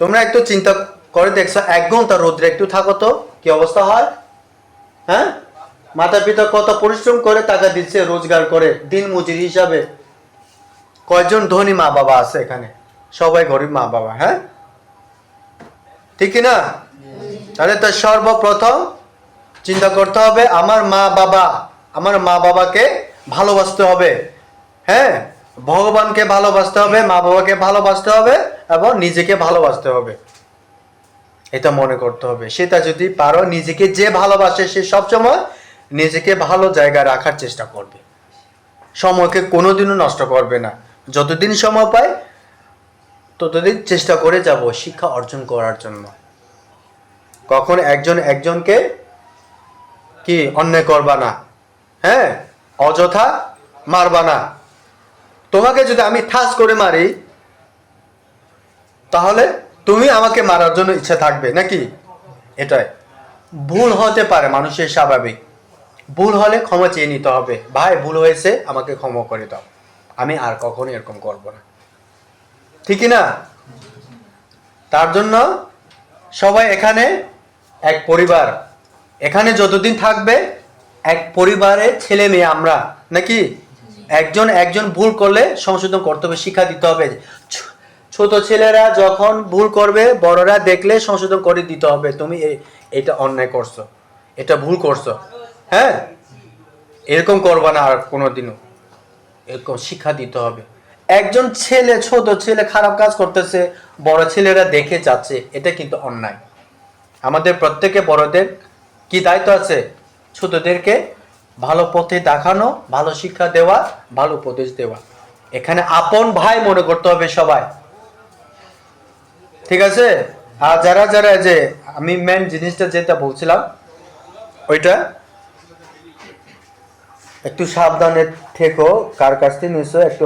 তোমরা একটু চিন্তা করে দেখছো 1 ঘন্টা রোদ্রে একটু থাকো তো কি অবস্থা হয়। হ্যাঁ, মাতা পিতা কত পরিশ্রম করে টাকা দিচ্ছে, রোজগার করে দিন মজুরি হিসাবে। কয়জন ধনী মা বাবা আছে এখানে? সবাই গরিব মা বাবা। হ্যাঁ, ঠিক না? তাহলে তো সর্বপ্রথম চিন্তা করতে হবে আমার মা বাবাকে ভালোবাসতে হবে। হ্যাঁ, ভগবানকে ভালোবাসতে হবে, মা বাবাকে ভালোবাসতে হবে এবং নিজেকে ভালোবাসতে হবে। এটা মনে করতে হবে। সেটা যদি পারো, নিজেকে যে ভালোবাসে সে সবসময় নিজেকে ভালো জায়গায় রাখার চেষ্টা করবে, সময়কে কোনোদিনও নষ্ট করবে না। যতদিন সময় পায় ততদিন চেষ্টা করে যাব শিক্ষা অর্জন করার জন্য। কখন একজনকে কি অন্যায় করবা না। হ্যাঁ, অযথা মারবা না। তোমাকে যদি আমি ঠাস করে মারি তাহলে তুমি আমাকে মারার জন্য ইচ্ছা থাকবে নাকি? এটাই। ভুল হতে পারে, মানুষের স্বাভাবিক। ভুল হলে ক্ষমা চেয়ে নিতে হবে, ভাই ভুল হয়েছে আমাকে ক্ষমা করে দাও, আমি আর কখনো এরকম করব না। ঠিক না? তার জন্য সবাই এখানে এক পরিবার। এখানে যতদিন থাকবে এক পরিবারের ছেলে মেয়ে আমরা নাকি? একজন ভুল করলে সংশোধন করতে হবে, শিক্ষা দিতে হবে। ছোট ছেলেরা যখন ভুল করবে বড়রা দেখলে সংশোধন করে দিতে হবে, তুমি এটা অন্যায় করছো, এটা ভুল করছো। হ্যাঁ, এরকম করবা না আর কোনোদিনও, এরকম শিক্ষা দিতে হবে। একজন ছোট ছেলে খারাপ কাজ করতেছে, বড় ছেলেরা দেখে যাচ্ছে, এটা কিন্তু অন্যায়। আমাদের প্রত্যেকে বড়দের কি দায়িত্ব আছে? ছোটদেরকে ভালো পথে দেখানো, ভালো শিক্ষা দেওয়া, ভালো উপদেশ দেওয়া। এখানে আপন ভাই মনে করতে হবে সবাই। ঠিক আছে? আর যারা যারা যে আমি মেন জিনিসটা যেটা বলছিলাম ওইটা একটু সাবধানে থেকো, কার কাছ থেকে নিছো একটু